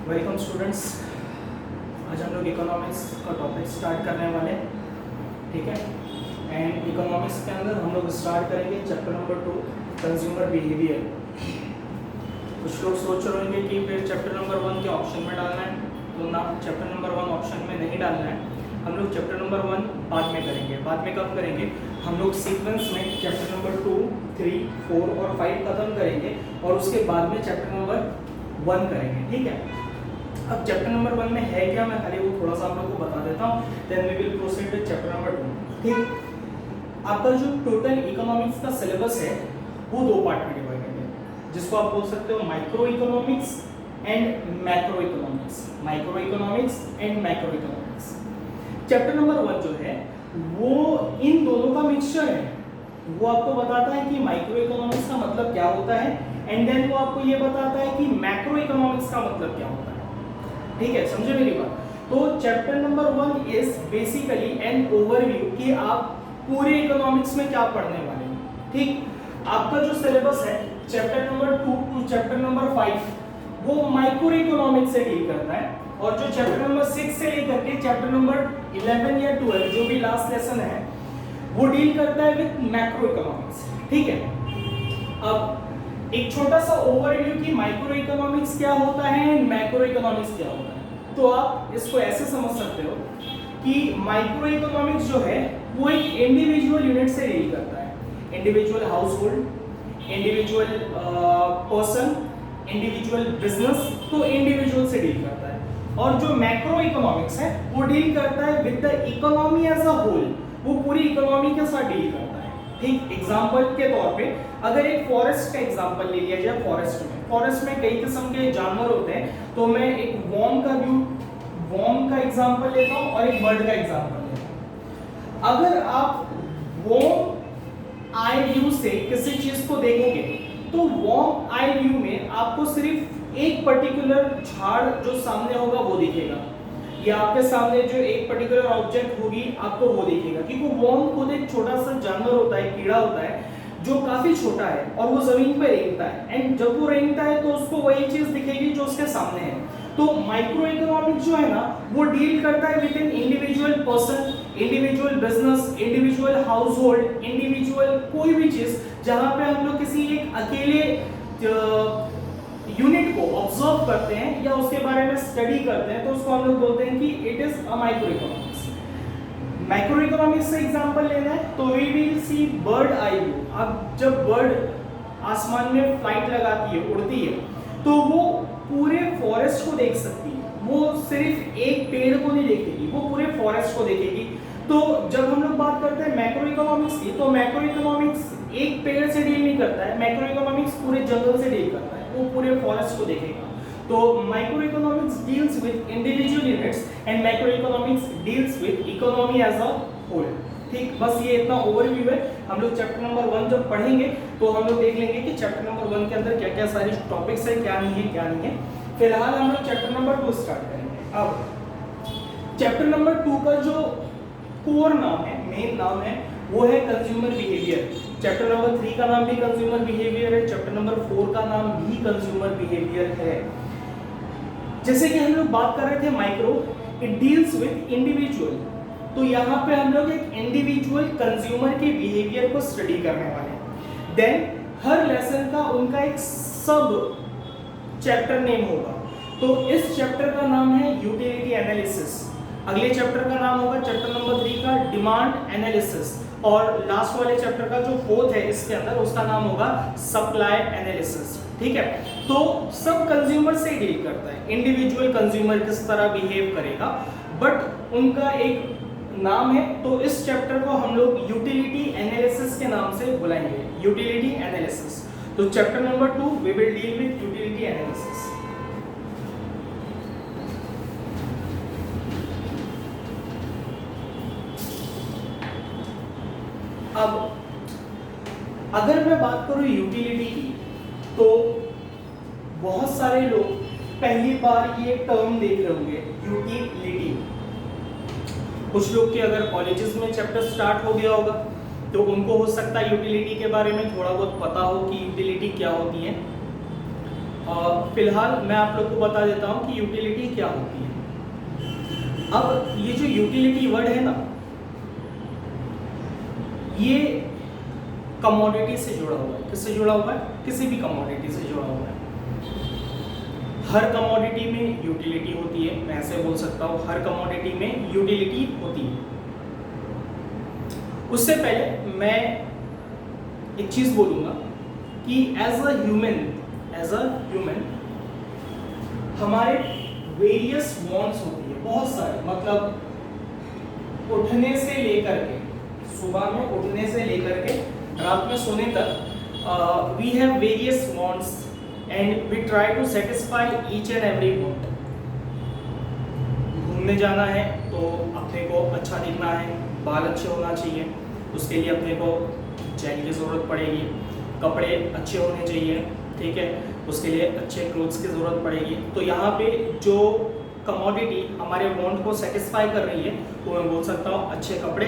Welcome students. आज हम लोग इकोनॉमिक्स का टॉपिक स्टार्ट करने वाले हैं, ठीक है। एंड इकोनॉमिक्स के अंदर हम लोग स्टार्ट करेंगे चैप्टर नंबर 2 कंज्यूमर बिहेवियर। कुछ लोग सोच रहे होंगे कि फिर चैप्टर नंबर 1 के ऑप्शन में डालना है, तो ना, चैप्टर नंबर 1 ऑप्शन में नहीं डालना है। हम लोग चैप्टर नंबर 1 बाद में करेंगे। बाद में कब करेंगे? हम लोग सीक्वेंस में चैप्टर नंबर 2, 3, 4 और 5 खत्म करेंगे और उसके बाद में चैप्टर नंबर 1 करेंगे, ठीक है। अब चैप्टर नंबर 1 में है क्या, मैं खाली वो थोड़ा सा आप लोगों को बता देता हूँ, then we will proceed with chapter number 2, ठीक। आपका जो टोटल इकोनॉमिक्स का सिलेबस है वो दो पार्ट में डिवाइड है, जिसको आप बोल सकते हो micro economics and macro economics. Micro economics and macro economics. Chapter number 1 जो है वो इन दोनों का मिक्सचर है। वो आपको बताता है कि माइक्रो इकोनॉमिक्स का मतलब क्या होता है, एंड देन वो आपको ये बताता है कि मैक्रो इकोनॉमिक्स का मतलब क्या होता है, ठीक है। समझे मेरी बात? तो chapter number 1 is basically an overview कि आप पूरे इकोनॉमिक्स में क्या पढ़ने वाले हैं, ठीक। आपका जो सिलेबस है chapter number 2 to chapter number 5 वो माइक्रो इकोनॉमिक्स से डील करता है, और जो चैप्टर नंबर 6 से लेकर के चैप्टर नंबर 11 या 12 जो भी लास्ट लेसन है वो डील करता है विद मैक्रो इकोनॉमिक्स, ठीक है। अब एक छोटा सा ओवरव्यू कि माइक्रो इकोनॉमिक्स क्या होता है एंड मैक्रो इकोनॉमिक्स क्या होता है, तो आप इसको ऐसे समझ सकते हो कि माइक्रो इकोनॉमिक्स जो है वो एक इंडिविजुअल यूनिट से डील करता है। Individual house hold, individual person, individual business, तो इंडिविजुअल से डील करता है। और जो मैक्रो इकोनॉमिक्स है वो डील करता है with the economy as a whole, वो पूरी इकोनॉमी के साथ डील करता है, ठीक। एग्जांपल के तौर पे अगर एक फॉरेस्ट का एग्जांपल ले लिया जाए, फॉरेस्ट में कई किस्म के जानवर होते हैं, तो मैं एक वॉर्म का एग्जांपल लेता हूं और एक बर्ड का एग्जांपल लेता हूं। अगर आप वॉर्म आई व्यू से किसी चीज को देखोगे तो वॉर्म आई व्यू में आपको सिर्फ एक पर्टिकुलर झाड़ जो सामने होगा वो दिखेगा, या आपके सामने जो एक पर्टिकुलर ऑब्जेक्ट होगी आपको वो दिखेगा, क्योंकि वॉर्म खुद एक छोटा सा जानवर होता है, कीड़ा होता है जो काफी छोटा है और वो जमीन पे रेंगता है, एंड जब वो रेंगता है तो उसको वही चीज दिखेगी जो उसके सामने है। तो माइक्रो इकोनॉमिक्स जो है ना वो डील करता है with an individual person, individual business, individual house hold, individual कोई भी चीज जहां पे हम लोग किसी एक अकेले यूनिट को ऑब्जर्व करते हैं या उसके बारे में स्टडी करते हैं, तो उसको हम लोग बोलते हैं कि it is a micro economics. Macro economics से एग्जांपल लेना है तो we will see bird eye view. अब जब बर्ड आसमान में फ्लाइट लगाती है, उड़ती है, तो वो पूरे फॉरेस्ट को देख सकती है, वो सिर्फ एक पेड़ को नहीं देखेगी, वो पूरे फॉरेस्ट को देखेगी। तो जब हम लोग बात करते हैं मैक्रो इकोनॉमिक्स की, तो मैक्रो इकोनॉमिक्स एक पेड़ से डील नहीं करता है, मैक्रो इकोनॉमिक्स पूरे जंगल से डील करता है, वो पूरे फॉरेस्ट को देखेगा। तो micro economics deals with individual units and macro economics deals with economy as a whole, ठीक। बस ये इतना ओवरव्यू है। हम लोग चैप्टर नंबर 1 जब पढ़ेंगे तो हम लोग देख लेंगे कि चैप्टर नंबर 1 के अंदर क्या क्या सारी टॉपिक्स है, क्या नहीं है। फिलहाल हम लोग चैप्टर नंबर 2 स्टार्ट करेंगे। अब चैप्टर नंबर 2 का जो कोर नाम है, मेन नाम है, वो है कंज्यूमर बिहेवियर। चैप्टर नंबर 3 का नाम भी कंज्यूमर बिहेवियर है, चैप्टर नंबर 4 का नाम भी कंज्यूमर बिहेवियर है। जैसे कि हम लोग बात कर रहे थे micro, it deals with individual, तो यहाँ पे हम लोग एक इंडिविजुअल कंज्यूमर के बिहेवियर को स्टडी करने वाले हैं। देन हर लेसन का उनका एक सब चैप्टर नेम होगा, तो इस चैप्टर का नाम है यूटिलिटी एनालिसिस, अगले चैप्टर का नाम होगा चैप्टर नंबर 3 का डिमांड एनालिसिस, और लास्ट वाले चैप्टर का जो 4th है इसके अंदर उसका नाम होगा सप्लाई एनालिसिस, ठीक है। तो सब कंज्यूमर से डील करता है, इंडिविजुअल कंज्यूमर किस तरह बिहेव करेगा, बट उनका एक नाम है। तो इस चैप्टर को हम लोग यूटिलिटी एनालिसिस के नाम से बुलाएंगे, यूटिलिटी एनालिसिस। तो chapter number 2 we will deal with utility analysis. अब अगर मैं बात करूं यूटिलिटी की, तो बहुत सारे लोग पहली बार ये टर्म देख रहे होंगे, यूटिलिटी। कुछ लोग के अगर कॉलेजेस में चैप्टर स्टार्ट हो गया होगा तो उनको हो सकता है यूटिलिटी के बारे में थोड़ा बहुत पता हो कि यूटिलिटी क्या होती है, फिलहाल मैं आप लोग को बता देता हूँ कि यूटिलिटी क्या होती है। अब ये जो यूटिलिटी वर्ड है ना, ये कमोडिटी से जुड़ा हुआ है। किससे जुड़ा हुआ है? किसी भी कमोडिटी से जुड़ा हुआ है। हर कमोडिटी में यूटिलिटी होती है, मैं ऐसे बोल सकता हूँ, हर कमोडिटी में यूटिलिटी होती है। उससे पहले मैं एक चीज बोलूंगा कि एज अ ह्यूमन हमारे वेरियस वांट्स होती है, बहुत सारे, मतलब उठने से लेकर के, सुबह में उठने से लेकर के रात में सोने तक we have various wants and we try to satisfy each and every want. घूमने जाना है तो अपने को अच्छा दिखना है, बाल अच्छे होना चाहिए, उसके लिए अपने को जेल की ज़रूरत पड़ेगी, कपड़े अच्छे होने चाहिए, ठीक है, उसके लिए अच्छे क्लोथ्स की ज़रूरत पड़ेगी। तो यहाँ पे जो कमोडिटी हमारे वांट को सेटिस्फाई कर रही है वो मैं बोल सकता हूँ अच्छे कपड़े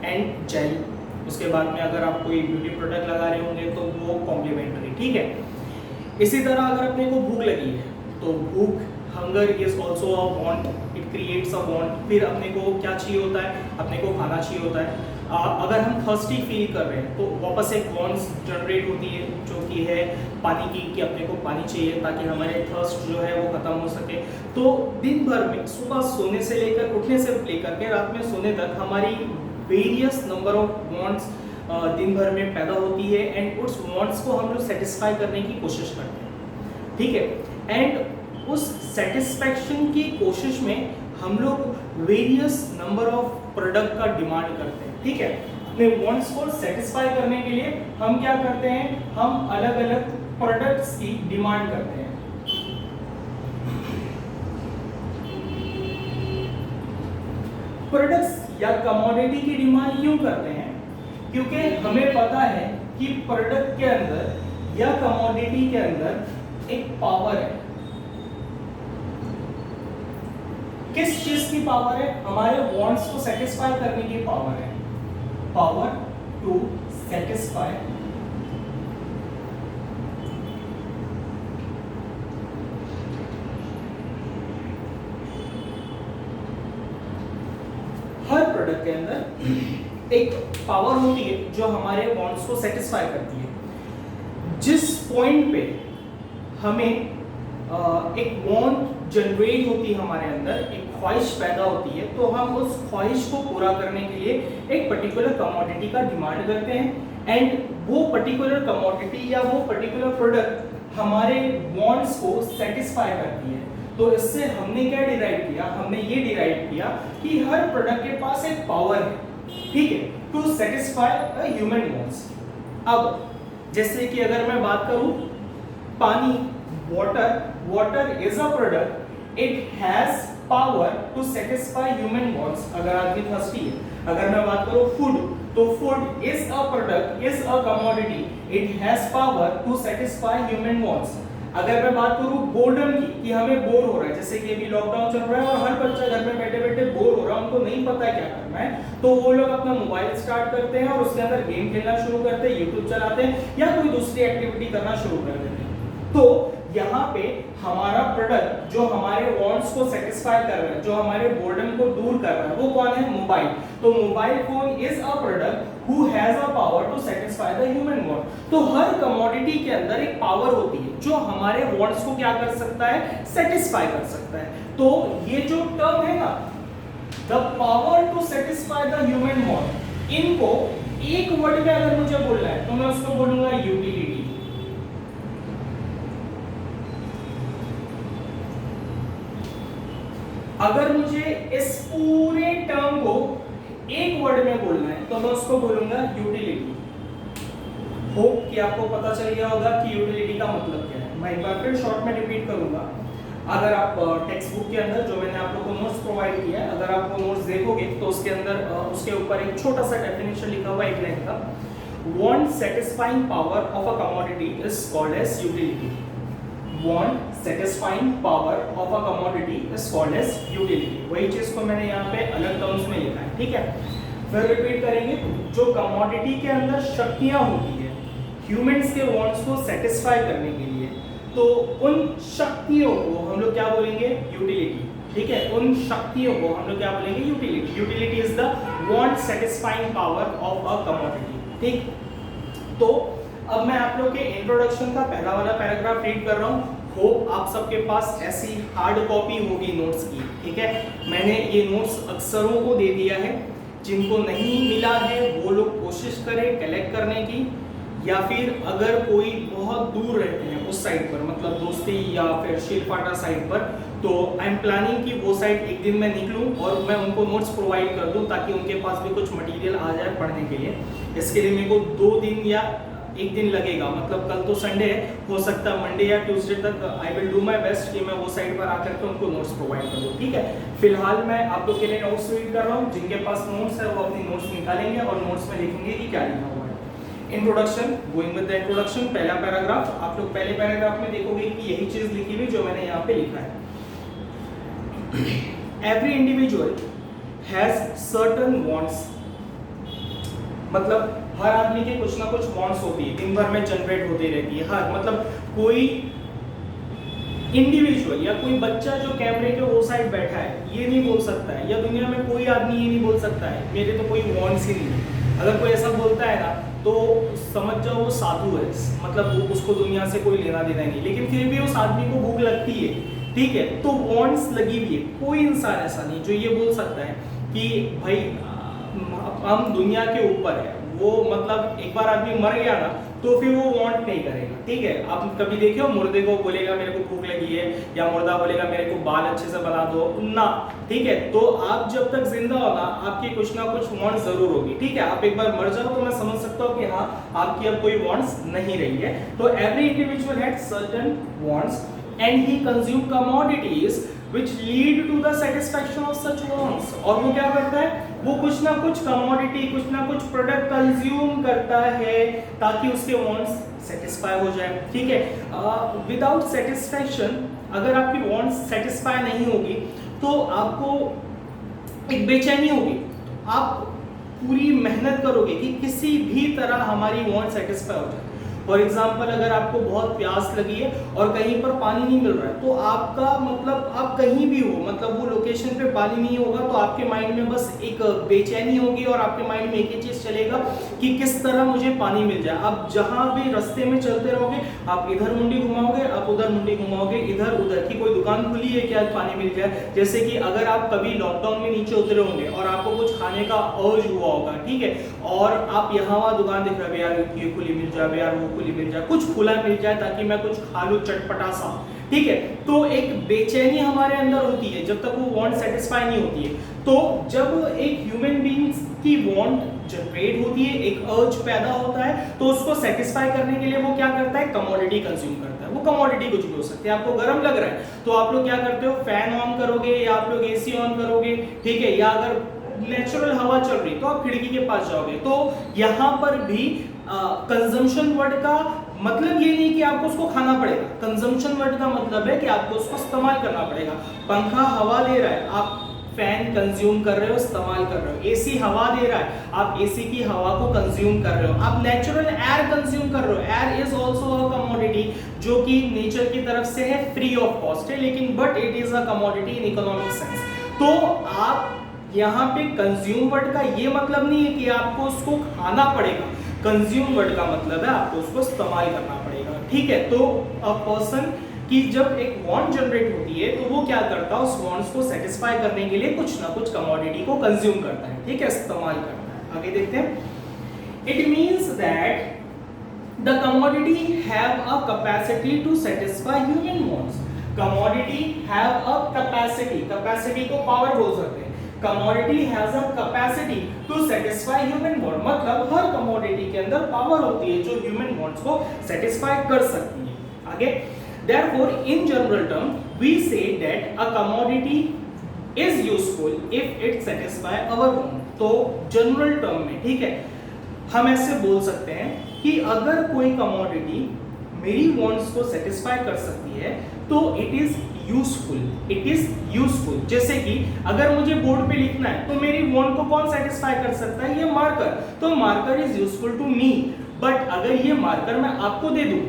एंड जेल। उसके बाद में अगर आप कोई ब्यूटी प्रोडक्ट लगा रहे होंगे तो वो कॉम्प्लीमेंट्री, ठीक है। इसी तरह अगर अपने को भूख लगी है तो भूख, hunger is also a want, it creates a want. फिर अपने को क्या चाहिए होता है? अपने को खाना चाहिए होता है। अगर हम थर्स्टी फील कर रहे हैं तो वापस एक वांट्स जनरेट होती है जो कि है पानी की, कि अपने को पानी चाहिए ताकि हमारे थर्स्ट जो है वो खत्म हो सके। तो दिन भर में सुबह सोने से लेकर, उठने से लेकर के रात में सोने तक हमारी वेरियस नंबर ऑफ वांट्स दिन भर में पैदा होती है एंड उस वांट्स को हम लोग सेटिस्फाई करने की कोशिश करते हैं, ठीक है। एंड उस सेटिस्फैक्शन की कोशिश में हम लोग वेरियस नंबर ऑफ प्रोडक्ट का डिमांड करते हैं, ठीक है। अपने वांट्स को सेटिस्फाई करने के लिए हम क्या करते हैं? हम अलग अलग प्रोडक्ट्स की डिमांड करते हैं। प्रोडक्ट्स या कमोडिटी की डिमांड क्यों करते हैं? क्योंकि हमें पता है कि प्रोडक्ट के अंदर या कमोडिटी के अंदर एक पावर है। किस चीज की पावर है? हमारे वांट्स को सेटिस्फाई करने की पावर है। पावर टू सेटिस्फाई हर प्रोडक्ट के अंदर एक पावर होती है जो हमारे वांट्स को सेटिस्फाई करती है। जिस पॉइंट पे हमें एक वांट जनरेट होती है, हमारे अंदर एक ख्वाहिश पैदा होती है, तो हम उस ख्वाहिश को पूरा करने के लिए एक पर्टिकुलर कमोडिटी का डिमांड करते हैं एंड वो पर्टिकुलर कमोडिटी या वो पर्टिकुलर प्रोडक्ट हमारे वांट्स को सेटिस्फाई करती है। तो इससे हमने क्या डिराइव किया? हमने ये डिराइव किया कि हर प्रोडक्ट के पास एक पावर है, ठीक है, to satisfy a human wants. अब जैसे कि अगर मैं बात करूं पानी, water is a product, it has power to satisfy human wants. अगर आदमी थर्स्टी है, अगर मैं बात करूं फूड, तो food is a product, is a commodity, it has power to satisfy human wants. अगर मैं बात करूं बोर्डम की, कि हमें बोर हो रहा है, जैसे कि अभी लॉकडाउन चल रहा है और हर बच्चा घर में बैठे बैठे बोर हो रहा है, उनको नहीं पता है क्या करना है, तो वो लोग अपना मोबाइल स्टार्ट करते हैं और उसके अंदर गेम खेलना शुरू करते हैं, यूट्यूब चलाते हैं या कोई दूसरी एक्टिविटी करना शुरू कर देते हैं। तो यहाँ पे हमारा प्रोडक्ट जो हमारे वांट्स को सेटिस्फाई कर रहा है, जो हमारे बोर्डम को दूर कर रहा है, वो कौन है? मोबाइल। तो mobile phone is a product who has a power to satisfy the human want. तो हर कमोडिटी के अंदर एक पावर होती है जो हमारे वांट्स को क्या कर सकता है? सेटिस्फाई कर सकता है। तो ये जो टर्म है ना, the power to satisfy the human want, इनको एक वर्ड में अगर मुझे बोलना है तो मैं उसको बोलूंगा यूटिलिटी। अगर मुझे इस पूरे टर्म को एक वर्ड में बोलना है तो मैं उसको बोलूंगा यूटिलिटी। होप कि आपको पता चल गया होगा कि यूटिलिटी का मतलब क्या है। मैं एक बार फिर शॉर्ट में रिपीट करूंगा। अगर आप टेक्स्ट बुक के अंदर जो मैंने आप लोगों को नोट्स प्रोवाइड किया है, अगर आप वो नोट्स देखोगे तो उसके अंदर उसके ऊपर एक छोटा सा डेफिनेशन लिखा हुआ है एक लाइन का, want satisfying power of a commodity is called as utility. Want satisfying power of a commodity is called as utility. वही चीज को मैंने यहाँ पे अलग टर्म्स में लिखा है, ठीक है। फिर रिपीट करेंगे, जो कमोडिटी के अंदर शक्तियां होती है ह्यूमंस के वांट्स को सेटिस्फाई करने के लिए, तो उन शक्तियों को हम लोग क्या बोलेंगे, यूटिलिटी। ठीक है, उन शक्तियों को हम लोग क्या बोलेंगे, utility. Utility is the want satisfying power of a commodity. ठीक, तो अब मैं आप लोग के इंट्रोडक्शन का पहला वाला पैराग्राफ रीड कर रहा हूँ। होप आप सबके पास ऐसी हार्ड कॉपी होगी नोट्स की। ठीक है, मैंने ये नोट्स अक्सरों को दे दिया है, जिनको नहीं मिला है वो लोग कोशिश करें कलेक्ट करने की, या फिर अगर कोई बहुत दूर रहते हैं उस साइड पर, मतलब दोस्ती या फिर शिलपाटा साइड पर, तो आई एम प्लानिंग कि वो साइड एक दिन मैं निकलूं और मैं उनको नोट्स प्रोवाइड कर दूं, ताकि उनके पास भी कुछ मटेरियल आ जाए पढ़ने के लिए। इसके लिए मेरे को 2 दिन या 1 दिन लगेगा, मतलब कल तो संडे है, हो सकता है मंडे या ट्यूसडे तक I will do my best कि मैं वो साइड पर आकर के उनको नोट्स प्रोवाइड कर दूं। ठीक है, फिलहाल मैं आप लोग के लिए नोट्स रीड कर रहा हूँ। जिनके पास नोट्स है वो अपनी नोट्स निकालेंगे और नोट्स में लिखेंगे कि क्या लिखा हुआ है। Introduction, going with the introduction, पहला पैराग्राफ। आप लोग पहले पैराग्राफ में देखोगे कि यही चीज लिखी हुई जो मैंने यहाँ पे लिखा है। Every individual has certain wants, मतलब हर आदमी के कुछ ना कुछ वांट्स होती है, दिन भर में जनरेट होती रहती है। हर मतलब कोई इंडिविजुअल या कोई बच्चा जो कैमरे के वो साइड बैठा है ये नहीं बोल सकता है, या दुनिया में कोई आदमी ये नहीं बोल सकता है मेरे तो कोई वांट्स ही नहीं है। अगर कोई ऐसा बोलता है ना तो समझ जाओ वो साधु है, मतलब वो उसको दुनिया से कोई लेना देना नहीं, लेकिन फिर भी उस आदमी को भूख लगती है। ठीक है, तो वांट्स लगी हुई है। कोई इंसान ऐसा नहीं जो ये बोल सकता है कि भाई हम दुनिया के ऊपर है। वो मतलब एक बार आदमी मर गया ना तो फिर वो वांट नहीं करेगा। ठीक है, आप कभी देखिए हो मुर्दे को बोलेगा मेरे को भूख लगी है, या मुर्दा बोलेगा मेरे को बाल अच्छे से बना दो ना। ठीक है, तो आप जब तक जिंदा हो ना आपकी कुछ ना कुछ वांट जरूर होगी। ठीक है, आप एक बार मर जाओ तो मैं समझ सकता हूँ कि हाँ आपकी अब कोई वांट्स नहीं रही है। तो every individual had certain wants and he consume commodities which lead to the satisfaction of such wants। और वो क्या करता है, वो कुछ ना कुछ कमोडिटी, कुछ ना कुछ प्रोडक्ट कंज्यूम करता है ताकि उसके वांट्स सेटिस्फाई हो जाए। ठीक है, विदाउट सेटिस्फैक्शन, अगर आपकी वांट्स सेटिस्फाई नहीं होगी तो आपको एक बेचैनी होगी। आप पूरी मेहनत करोगे कि किसी भी तरह हमारी वांट सेटिस्फाई हो जाए। फॉर एग्जाम्पल, अगर आपको बहुत प्यास लगी है और कहीं पर पानी नहीं मिल रहा है तो आपका मतलब आप कहीं भी हो, मतलब वो लोकेशन पे पानी नहीं होगा तो आपके माइंड में बस एक बेचैनी होगी और आपके माइंड में एक ही चीज चलेगा कि किस तरह मुझे पानी मिल जाए। आप जहां भी रास्ते में चलते रहोगे, आप इधर मुंडी घुमाओगे, आप उधर मुंडी घुमाओगे, इधर उधर की कोई दुकान खुली है क्या पानी मिल जाए। जैसे कि अगर आप कभी लॉकडाउन में नीचे उतरे होंगे और आपको कुछ खाने का अर्ज हुआ होगा, ठीक है, और आप यहाँ वहाँ दुकान दिख रहा है, यार ये खुली मिल जाए, यार वो खुली मिल जाए, कुछ खुला मिल जाए ताकि मैं कुछ खा लूं चटपटा सा। ठीक है, तो एक बेचैनी हमारे अंदर होती है जब तक वो वांट सेटिस्फाई नहीं होती है। तो जब एक ह्यूमन बीइंग्स की वांट जनरेट होती है, एक अर्ज पैदा होता है, तो उसको सेटिस्फाई करने के लिए वो क्या करता है, कमोडिटी कंज्यूम करता है। वो कमोडिटी कुछ भी हो सकती है। आपको गर्म लग रहा है तो आप लोग क्या करते हो, फैन ऑन करोगे या आप लोग एसी ऑन करोगे। ठीक है, या अगर नेचुरल हवा चल रही तो आप खिड़की के पास जाओगे। तो यहाँ पर भी कंजम्पशन वर्ड का मतलब ये नहीं कि आपको उसको खाना पड़ेगा। कंजम्पशन वर्ड का मतलब है कि आपको उसको इस्तेमाल करना पड़ेगा। पंखा हवा दे रहा है, आप फैन कंज्यूम कर रहे हो, इस्तेमाल कर रहे हो। एसी हवा दे रहा है, आप एसी की हवा को कंज्यूम कर रहे हो। आप नेचुरल एयर कंज्यूम कर रहे हो। Air is also a commodity जो कि नेचर की तरफ से है, फ्री ऑफ कॉस्ट है, लेकिन but it is a commodity in economic sense. तो आप यहाँ पे कंज्यूम वर्ड का ये मतलब नहीं है कि आपको उसको खाना पड़ेगा। कंज्यूम वर्ड का मतलब है आपको उसको इस्तेमाल करना पड़ेगा। ठीक है, तो अ पर्सन की जब एक वांट जनरेट होती है तो वो क्या करता है, उस वांट्स को सेटिस्फाई करने के लिए कुछ ना कुछ कमोडिटी को कंज्यूम करता है। ठीक है, इस्तेमाल करता है। आगे देखते हैं। It means that the commodity have a capacity to satisfy human wants. Commodity have a capacity, capacity को पावर बोल सकते हैं। Commodity has a capacity to satisfy human want, मतलब हर कमोडिटी के अंदर पावर होती है जो ह्यूमन वांट्स को सेटिस्फाई कर सकती है। आगे, therefore in general term we say that a commodity is useful if it satisfy our want। तो जनरल टर्म में, ठीक है, हम ऐसे बोल सकते हैं कि अगर कोई कमोडिटी मेरी वांट्स को सेटिस्फाई कर सकती है तो it is useful, it is useful. जैसे कि अगर मुझे बोर्ड पे लिखना है तो मेरी वांट को कौन सेटिस्फाई कर सकता है, ये मार्कर। तो marker is useful to me. But अगर ये मार्कर मैं आपको दे दूं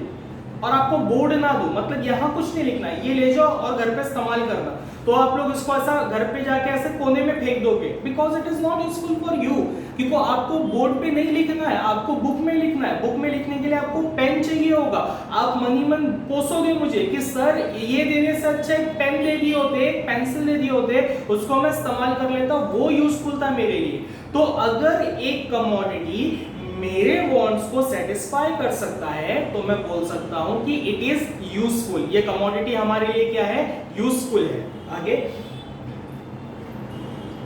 और आपको बोर्ड ना दूं, मतलब यहाँ कुछ नहीं लिखना है, ये ले जाओ और घर पे इस्तेमाल करना, तो आप लोग इसको ऐसा घर पे जाके ऐसे कोने में फेंक दोगे, because it is not useful for you, क्योंकि आपको बोर्ड पे नहीं लिखना है, आपको बुक में लिखना है। बुक में लिखने के लिए आपको पेन चाहिए होगा, आप मनी मन पोसोगे मुझे कि सर ये देने से अच्छा एक पेन दे दिए होते, एक पेंसिल दे दिए होते, उसको मैं इस्तेमाल कर लेता, वो यूजफुल था मेरे लिए। तो अगर एक कमोडिटी मेरे वांट्स को सेटिस्फाई कर सकता है तो मैं बोल सकता हूं कि इट इज यूजफुल, ये कमोडिटी हमारे लिए क्या है, यूजफुल है। आगे,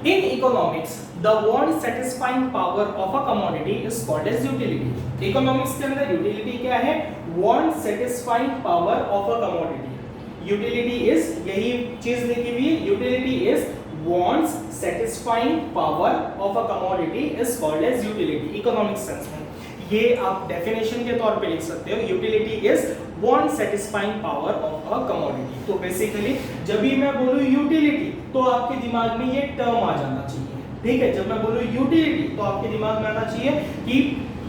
in economics the want satisfying power of a commodity is called as utility. Economics के अंदर यूटिलिटी क्या है, want satisfying power of a commodity. Utility is, यही चीज लिखी हुई है, utility is wants satisfying power of a commodity is called as utility economic sense में। ये आप डेफिनेशन के तौर पे लिख सकते हो, utility is want satisfying power of a commodity। तो बेसिकली जब भी मैं बोलूं यूटिलिटी तो आपके दिमाग में ये टर्म आ जाना चाहिए, ठीक है। जब मैं बोलूं यूटिलिटी तो आपके दिमाग में आना चाहिए कि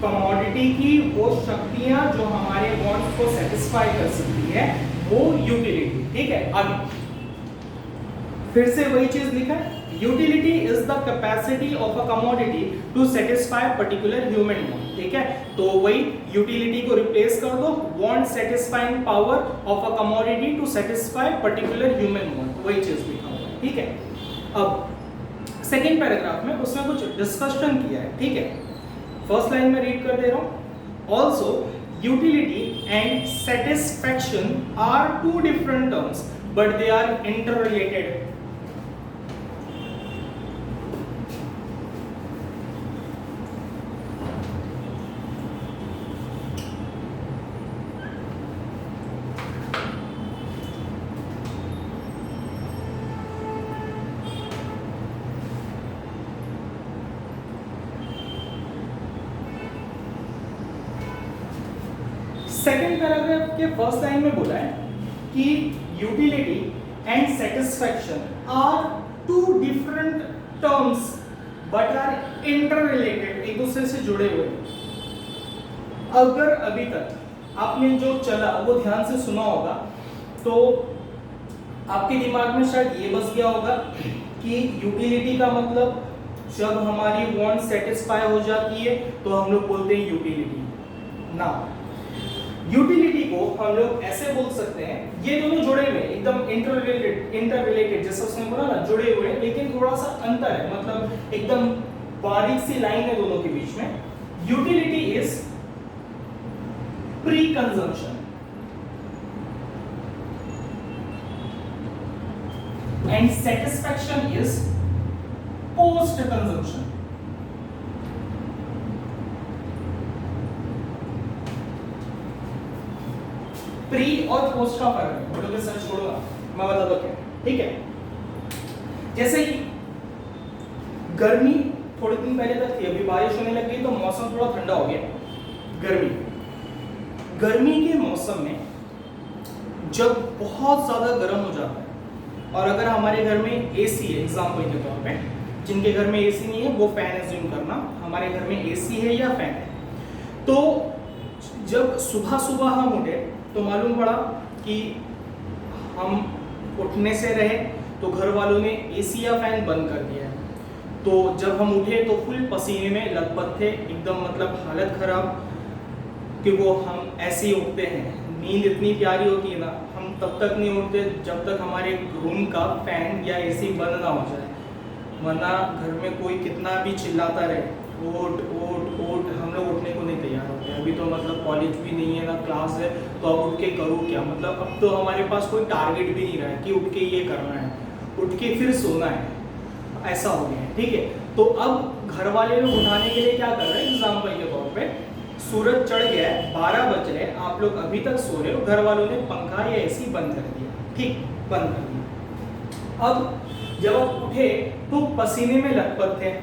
कमोडिटी की वो शक्तियां जो हमारे वांट्स को सेटिस्फाई कर सकती है, वो यूटिलिटी, ठीक है। आगे फिर से वही चीज लिखा है, utility is the capacity of a commodity to satisfy particular human want, ठीक है। तो वही यूटिलिटी को रिप्लेस कर दो, want satisfying power of a commodity to satisfy particular human want, वही चीज लिखा हुआ है, ठीक है। अब सेकंड पैराग्राफ में उसने कुछ डिस्कशन किया है, ठीक है। फर्स्ट लाइन में रीड कर दे रहा हूं, also utility and satisfaction are two different terms but they are interrelated. Second paragraph के फर्स्ट लाइन में बोला है कि utility and satisfaction are two different terms but are interrelated, एक दूसरे से जुड़े हुए। अगर अभी तक आपने जो चला वो ध्यान से सुना होगा तो आपके दिमाग में शायद ये बस गया होगा कि यूटिलिटी का मतलब जब हमारी वांट सेटिस्फाई हो जाती है तो हम लोग बोलते हैं यूटिलिटी ना। यूटिलिटी को हम लोग ऐसे बोल सकते हैं, ये दोनों जुड़े हुए एकदम इंटररिलेटेड जैसे उसने बोला ना, जुड़े हुए, लेकिन थोड़ा सा अंतर है, मतलब एकदम बारीक सी लाइन है दोनों के बीच में। Utility is pre consumption and satisfaction is post consumption. Pre और पोस्ट का फर्क है, बोलोगे सर छोड़ो मैं बता दो क्या, ठीक है। जैसे कि गर्मी थोड़े दिन पहले तक थी, अभी बारिश होने लग गई तो मौसम थोड़ा ठंडा हो गया। गर्मी के मौसम में जब बहुत ज्यादा गर्म हो जाता है और अगर हमारे घर में एसी है, एग्जांपल के तौर पे, जिनके घर में एसी नहीं है वो फैन एज्यूम करना, हमारे घर में एसी है या फैन है, तो जब सुबह सुबह हम उठे तो मालूम पड़ा कि हम उठने से रहे तो घर वालों ने एसी या फैन बंद कर दिया है। तो जब हम उठे तो फुल पसीने में लथपथ थे, एकदम मतलब हालत खराब, कि वो हम ऐसे ही उठते हैं। नींद इतनी प्यारी होती है ना, हम तब तक नहीं उठते जब तक हमारे रूम का फैन या एसी बंद ना हो जाए, वरना घर में कोई कितना भी चिल्लाता रहे, ओट ओट ओट, हम लोग उठने को नहीं तैयार होते। अभी तो मतलब कॉलेज भी नहीं है ना क्लास है, तो अब उठ के करूँ क्या, मतलब अब तो हमारे पास कोई टारगेट भी नहीं रहा है कि उठ के ये करना है, उठ के फिर सोना है, ऐसा हो गया है, ठीक है। तो अब घर वाले लोग उठाने के लिए क्या कर रहे हैं, एग्जाम्पल के तौर पे सूरज चढ़ गया है, 12 बज रहे हैं, आप लोग अभी तक सो रहे हो, घर वालों ने पंखा या एसी बंद कर दिया, ठीक, बंद कर दिया। अब जब आप उठे तो पसीने में लथपथ थे।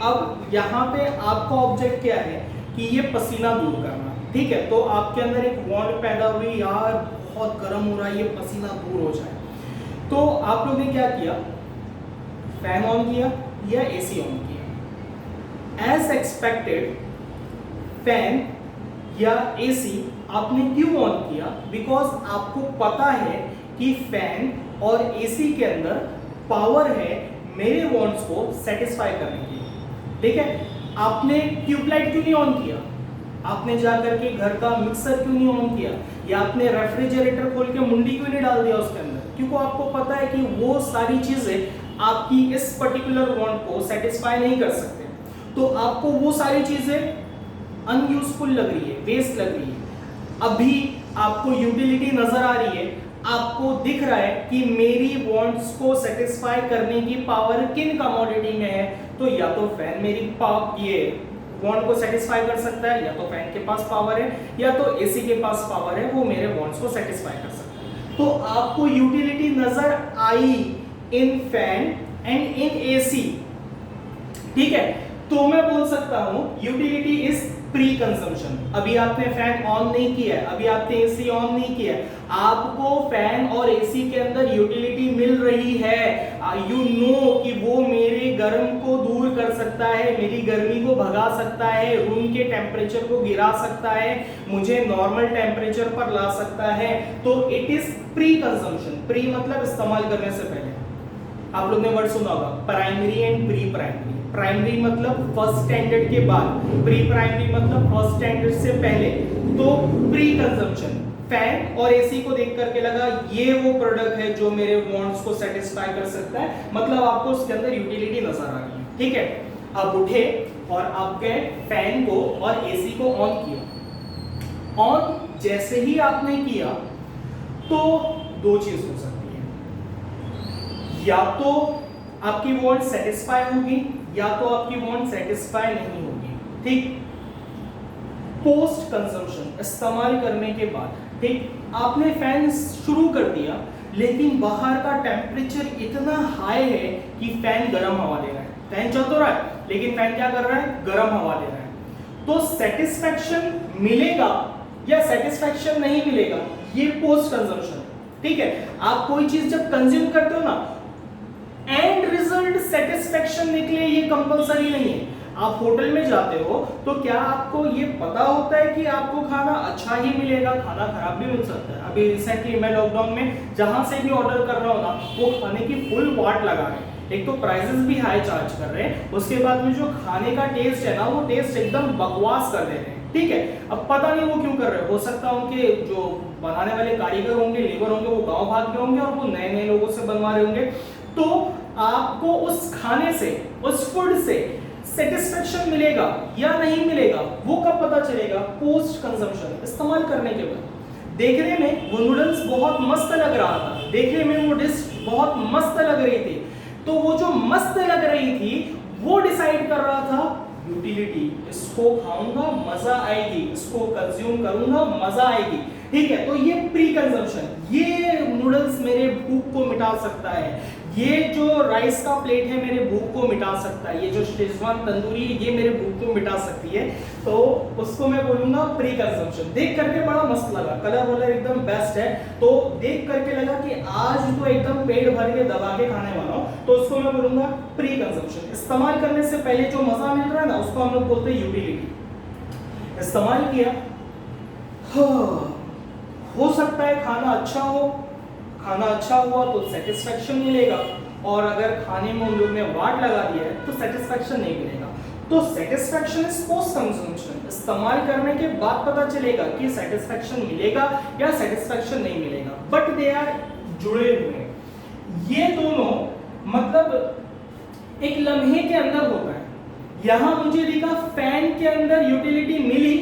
अब यहाँ पे आपका ऑब्जेक्ट क्या है कि ये पसीना दूर करना, ठीक है। तो आपके अंदर एक वांट पैदा हुई, यार बहुत गर्म हो रहा है, ये पसीना दूर हो जाए। तो आप लोगों ने क्या किया, फैन ऑन किया या एसी ऑन किया। एज एक्सपेक्टेड फैन या एसी आपने क्यों ऑन किया? बिकॉज आपको पता है कि फैन और एसी के अंदर पावर है मेरे वांट्स को सेटिस्फाई करने के लिए, ठीक है। आपने ट्यूबलाइट क्यों नहीं ऑन किया? आपने जाकर के घर का मिक्सर क्यों नहीं ऑन किया? या आपने रेफ्रिजरेटर खोल के मुंडी क्यों नहीं डाल दिया उसके अंदर? क्योंकि आपको पता है कि वो सारी चीजें आपकी इस पर्टिकुलर वांट को सेटिस्फाई नहीं कर सकते, तो आपको वो सारी चीजें अनयूजफुल लग रही है, वेस्ट लग रही है। अभी आपको यूटिलिटी नजर आ रही है, आपको दिख रहा है कि मेरी वांट्स को सेटिस्फाई करने की पावर किन कमोडिटी में है, तो या तो फैन मेरी ये वांट को सेटिस्फाई कर सकता है, या तो फैन के पास पावर है, या तो एसी के पास पावर है, वो मेरे वांट्स को सेटिस्फाई कर सकता है। तो आपको यूटिलिटी नजर आई इन फैन एंड इन एसी, ठीक है। तो मैं बोल सकता हूं यूटिलिटी इज प्री कंजम्पशन। अभी आपने फैन ऑन नहीं किया है, अभी आपने एसी ऑन नहीं किया है, आपको फैन और एसी के अंदर यूटिलिटी मिल रही है। यू नो कि वो मेरे गर्म को दूर कर सकता है, मेरी गर्मी को भगा सकता है, रूम के टेम्परेचर को गिरा सकता है, मुझे नॉर्मल टेम्परेचर पर ला सकता है। तो it is pre consumption. Pre मतलब इस्तेमाल करने से पहले। आप लोग ने वर्ड सुना होगा primary and pre primary. Primary मतलब फर्स्ट स्टैंडर्ड के बाद, प्री प्राइमरी मतलब फर्स्ट स्टैंडर्ड से पहले। तो प्री कंजम्पशन, फैन और एसी को देख करके लगा ये वो प्रोडक्ट है जो मेरे वांट्स को सेटिस्फाई कर सकता है, मतलब आपको उसके अंदर यूटिलिटी नजर आ रही है, ठीक है। अब उठे और आपके फैन को और एसी को ऑन किया। ऑन जैसे ही आपने किया तो दो चीज हो सकती है, या तो आपकी वांट सेटिस्फाई होगी या तो आपकी वांट सेटिस्फाई नहीं होगी, ठीक। पोस्ट कंजम्पशन, इस्तेमाल करने के बाद, ठीक, आपने फैन शुरू कर दिया लेकिन बाहर का टेम्परेचर इतना हाई है कि फैन गर्म हवा दे रहा है। फैन चल तो रहा है लेकिन फैन क्या कर रहा है? गर्म हवा दे रहा है। तो सेटिस्फैक्शन मिलेगा या सेटिस्फैक्शन नहीं मिलेगा, ये पोस्ट कंजम्पशन, ठीक है। आप कोई चीज जब कंज्यूम करते हो ना, एंड रिजल्ट सेटिस्फैक्शन निकले ये कंपलसरी नहीं है। आप होटल में जाते हो तो क्या आपको ये पता होता है कि आपको खाना अच्छा ही मिलेगा? खाना खराब भी मिल सकता है। अभी रिसेंटली मैं लॉकडाउन में जहां से भी ऑर्डर कर रहा हूं ना, वो खाने की फुल वाट लगा रहे हैं। एक तो प्राइसेस भी हाई चार्ज कर रहे हैं, उसके बाद में जो खाने का टेस्ट है ना, वो टेस्ट एकदम बकवास कर दे रहे हैं, ठीक है। अब पता नहीं वो क्यों कर रहे हैं। हो सकता है उनके जो बनाने वाले कारीगर होंगे, लेबर होंगे, वो गाँव भाग गए होंगे और वो नए नए लोगों से बनवा रहे होंगे। तो आपको उस खाने से, उस फूड से सेटिस्फैक्शन मिलेगा या नहीं मिलेगा, वो कब पता चलेगा? पोस्ट कंजम्पशन, इस्तेमाल करने के बाद। देखने में वो नूडल्स बहुत मस्त लग रहा था, देखने में वो डिश बहुत मस्त लग रही थी, तो वो जो मस्त लग रही थी वो डिसाइड कर रहा था यूटिलिटी। इसको खाऊंगा मजा आएगी, इसको कंज्यूम करूंगा मजा आएगी, ठीक है। तो ये प्री कंजम्पशन, ये नूडल्स मेरे भूख को मिटा सकता है, ये जो राइस का प्लेट है मेरे भूख को मिटा सकता है, ये जो शेजवान तंदूरी है ये मेरे भूख को मिटा सकती है, तो उसको मैं बोलूंगा प्री कंजम्पशन। देख करके बड़ा मस्त लगा, कलर वलर एकदम बेस्ट है, तो देख करके लगा कि आज तो एकदम पेट भर के दबा के खाने वाला हूं, तो उसको मैं बोलूंगा प्री कंजम्पशन। इस्तेमाल करने से पहले जो मजा मिल रहा है ना, उसको हम लोग बोलते हैं यूटिलिटी। इस्तेमाल किया, हो सकता है खाना अच्छा हो, खाना अच्छा हुआ तो सेटिस्फैक्शन मिलेगा, और अगर खाने में उन लोग ने वाट लगा दिया है तो सेटिस्फैक्शन नहीं मिलेगा। तो सेटिस्फैक्शन इज पोस्ट कंजम्पशन। इस्तेमाल करने के बाद पता चलेगा कि सेटिस्फैक्शन मिलेगा या सेटिस्फैक्शन नहीं मिलेगा, बट दे आर जुड़े हुए हैं। ये दोनों मतलब एक लम्हे के अंदर होता है। यहां मुझे दिखा फैन के अंदर यूटिलिटी मिली,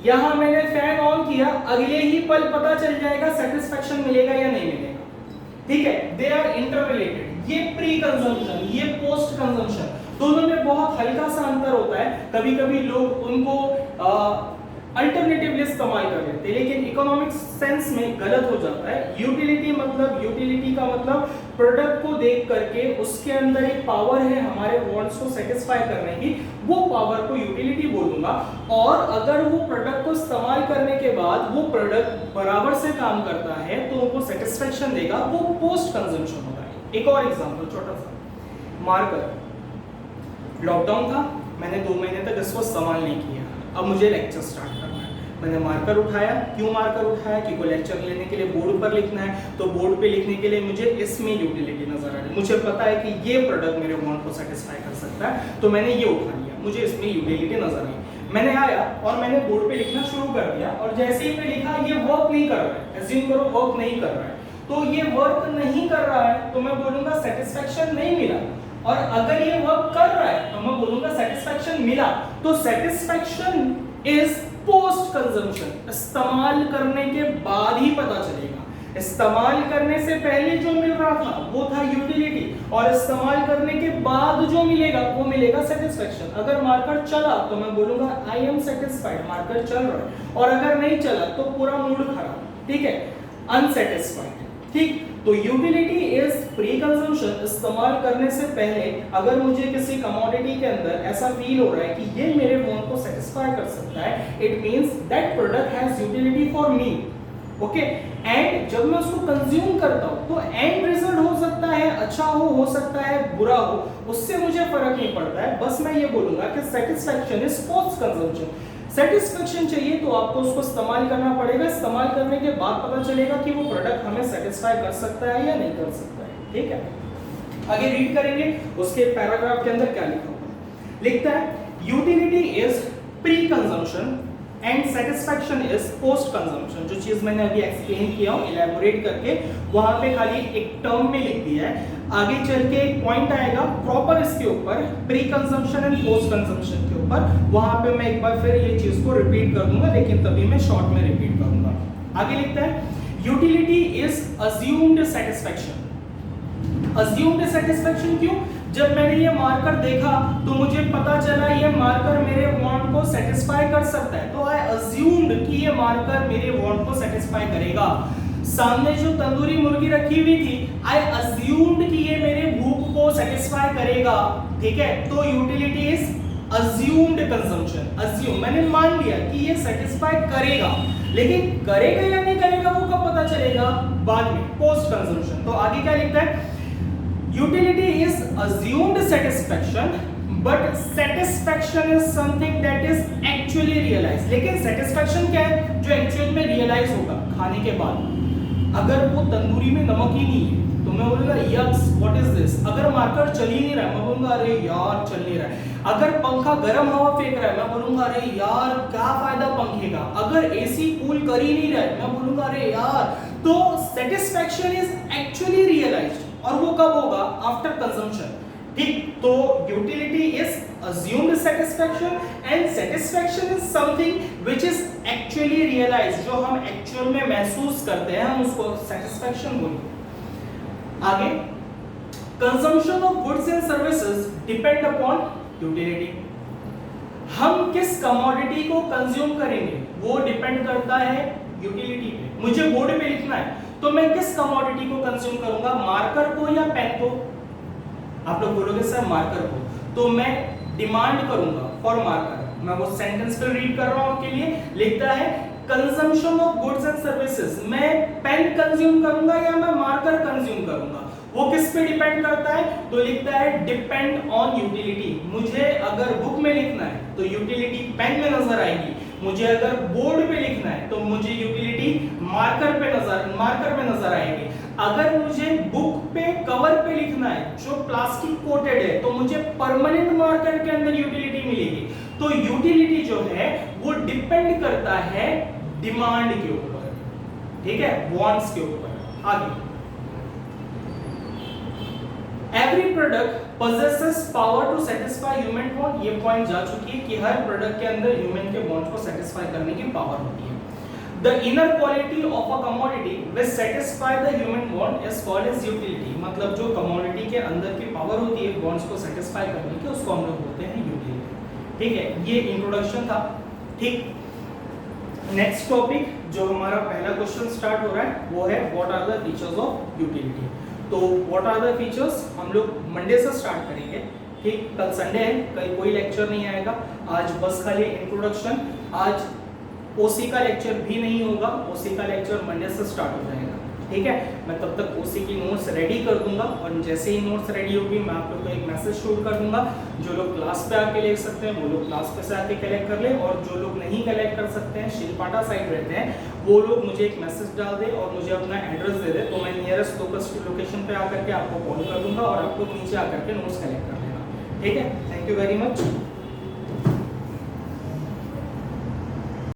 यहां मैंने फैन ऑन किया, अगले ही पल पता चल जाएगा सेटिस्फैक्शन मिलेगा या नहीं मिलेगा, ठीक है। They are interrelated. ये प्री कंजम्पशन, ये पोस्ट कंजम्पशन, दोनों में बहुत हल्का सा अंतर होता है। कभी कभी लोग उनको अल्टरनेटिवली इस्तेमाल कर लेते हैं, लेकिन इकोनॉमिक सेंस में गलत हो जाता है। यूटिलिटी मतलब, यूटिलिटी का मतलब प्रोडक्ट को देख करके उसके अंदर एक पावर है हमारे वांट्स को सेटिस्फाई करने की, वो पावर को यूटिलिटी बोलूंगा। और अगर वो प्रोडक्ट को इस्तेमाल करने के बाद वो प्रोडक्ट बराबर से काम करता है तो उनको सेटिस्फैक्शन देगा, वो पोस्ट कंजम्पशन होता है। एक और एग्जांपल छोटा सा, मार्कर। लॉकडाउन था, मैंने 2 महीने तक इसको इस्तेमाल नहीं किया, अब मुझे लेक्चर स्टार्ट करना है, मैंने मार्कर उठाया। क्यों मार्कर उठाया? क्योंकि लेक्चर लेने के लिए बोर्ड पर लिखना है, तो बोर्ड पे लिखने के लिए मुझे इसमें यूटिलिटी नजर आ रही है। मुझे पता है कि ये प्रोडक्ट मेरे वांट को सेटिस्फाई कर सकता है, तो मैंने ये उठा लिया, मुझे इसमें यूटिलिटी नजर आई। मैंने आया और मैंने बोर्ड पे लिखना शुरू कर दिया, और जैसे ही मैं लिखा ये वर्क नहीं कर रहा है, एज्यूम करो वर्क नहीं कर रहा है, तो ये वर्क नहीं कर रहा है तो मैं बोलूंगा सेटिस्फैक्शन नहीं मिला। और अगर ये वर्क कर रहा है तो मैं बोलूंगा सेटिस्फैक्शन मिला। तो सेटिस्फैक्शन इज पोस्ट कंजम्पशन, इस्तेमाल करने के बाद ही पता चलेगा। इस्तेमाल करने से पहले जो मिल रहा था वो था यूटिलिटी, और इस्तेमाल करने के बाद जो मिलेगा वो मिलेगा सेटिस्फैक्शन। अगर मार्कर चला तो मैं बोलूंगा आई एम सेटिस्फाइड, मार्कर चल रहा है, और अगर नहीं चला तो पूरा मूड खराब, ठीक है, अनसेटिस्फाइड। ठीक, तो यूटिलिटी इज प्री कंजम्पशन, इस्तेमाल करने से पहले अगर मुझे किसी कमोडिटी के अंदर ऐसा फील हो रहा है कि ये मेरे वांट को सेटिस्फाई कर सकता है, it means that product has utility for me. Okay, and जब मैं उसको कंज्यूम करता हूं तो एंड रिजल्ट हो सकता है अच्छा हो सकता है बुरा हो, उससे मुझे फर्क नहीं पड़ता है। बस मैं ये बोलूंगा कि satisfaction is post consumption. Satisfaction चाहिए तो आपको उसको इस्तेमाल करना पड़ेगा, इस्तेमाल करने के बाद पता चलेगा कि वो प्रोडक्ट हमें सेटिस्फाई कर सकता है या नहीं कर सकता है। ठीक है, आगे रीड करेंगे उसके पैराग्राफ के अंदर क्या लिखा हुआ। लिखता है utility is pre consumption and satisfaction is post consumption. जो चीज मैंने अभी एक्सप्लेन किया हूं इलैबोरेट करके, वहां पे खाली एक टर्म में लिख दिया है। आगे चल के एक पॉइंट आएगा प्रॉपर इसके ऊपर, pre consumption and post consumption के ऊपर, वहां पे मैं एक बार फिर ये चीज को रिपीट कर दूंगा, लेकिन तभी मैं शॉर्ट में रिपीट करूंगा। आगे लिखता है utility is assumed satisfaction. Assumed satisfaction क्यों? जब मैंने ये मार्कर देखा तो मुझे पता चला ये मार्कर मेरे वांट को सेटिस्फाई कर सकता है, तो आई अज्यूम्ड कि ये मार्कर मेरे वांट को सेटिस्फाई करेगा। सामने जो तंदूरी मुर्गी रखी हुई थी, आई अज्यूम्ड कि ये मेरे भूख को सेटिस्फाई करेगा। ठीक है, तो utility is assumed consumption. Assume, मैंने मान लिया कि ये सेटिस्फाई करेगा, लेकिन करेगा या नहीं करेगा वो कब पता चलेगा? बाद में, पोस्ट कंजम्पशन। तो आगे क्या लिखता है? Utility is assumed satisfaction, but satisfaction is something that is actually realized. लेकिन satisfaction क्या है? जो एक्चुअल में रियलाइज होगा खाने के बाद। अगर वो तंदूरी में नमक ही नहीं है तो मैं बोलूंगा यक्स व्हाट इज दिस। अगर मार्कर चल ही नहीं रहा है मैं बोलूंगा अरे यार चल नहीं रहा है। अगर पंखा गर्म हवा फेंक रहा है मैं बोलूंगा अरे यार क्या फायदा पंखे का। अगर एसी कूल कर ही नहीं रहा है मैं बोलूंगा अरे यार। तो सेटिस्फैक्शन इज एक्चुअली रियलाइज्ड, और वो कब होगा? After consumption. ठीक, तो utility is assumed satisfaction and satisfaction is something which is actually realized, जो हम एक्चुअल में महसूस करते हैं हम उसको satisfaction बोलेंगे। आगे, consumption of goods and services depend upon utility। हम किस कमोडिटी को कंज्यूम करेंगे वो डिपेंड करता है यूटिलिटी पे। मुझे बोर्ड पे लिखना है तो मैं किस कमोडिटी को कंज्यूम करूंगा, मार्कर को या पेन को? आप लोग बोलोगे सर मार्कर को, तो मैं डिमांड करूंगा फॉर मार्कर। मैं वो सेंटेंस पे रीड कर रहा हूं आपके लिए। लिखता है consumption of goods and services, मैं पेन कंज्यूम करूंगा या मैं मार्कर कंज्यूम करूंगा? वो किस पे डिपेंड करता है? तो लिखता है डिपेंड ऑन यूटिलिटी। मुझे अगर बुक में लिखना है तो यूटिलिटी पेन में नजर आएगी, मुझे अगर बोर्ड पे लिखना है तो मुझे यूटिलिटी मार्कर पे नजर आएगी। अगर मुझे बुक पे कवर पे लिखना है जो प्लास्टिक कोटेड है तो मुझे परमानेंट मार्कर के अंदर यूटिलिटी मिलेगी। तो यूटिलिटी जो है वो डिपेंड करता है डिमांड के ऊपर, ठीक है, वांट्स के ऊपर। आगे, every product possesses power to satisfy human want। ये पॉइंट जा चुकी है कि हर प्रोडक्ट के अंदर ह्यूमन के वांट को सेटिस्फाई करने की पावर होती है। The inner quality of a commodity which satisfy the human want is called as utility। मतलब जो कमोडिटी के अंदर की पावर होती है वांट्स को सेटिस्फाई करने की, उसको हम लोग बोलते हैं यूटिलिटी। ठीक है, ये इंट्रोडक्शन था। ठीक, नेक्स्ट टॉपिक जो हमारा पहला क्वेश्चन स्टार्ट हो रहा है वो है what are the features of utility. तो व्हाट आर द फीचर्स हम लोग मंडे से स्टार्ट करेंगे। ठीक, कल संडे है, कल कोई लेक्चर नहीं आएगा। आज बस खाली इंट्रोडक्शन, आज ओसी का लेक्चर भी नहीं होगा, ओसी का लेक्चर मंडे से स्टार्ट हो जाएगा। ठीक है। मैं तब तक उसी की नोट्स रेडी कर दूंगा और जैसे ही नोट्स रेडी होगी मैं आप लोग को एक मैसेज शूट कर दूंगा। जो लोग क्लास पे आके ले सकते हैं वो लोग क्लास पे से आके कलेक्ट कर ले, और जो लोग नहीं कलेक्ट कर सकते हैं, शिलपाटा साइड रहते हैं, वो लोग मुझे एक मैसेज डाल दे और मुझे अपना एड्रेस दे दे, तो मैं नियरेस्ट लोकेशन पे आकर के आपको कॉल कर दूंगा और आप लोग नीचे आकर के नोट्स कलेक्ट कर लेना। ठीक है, थैंक यू वेरी मच।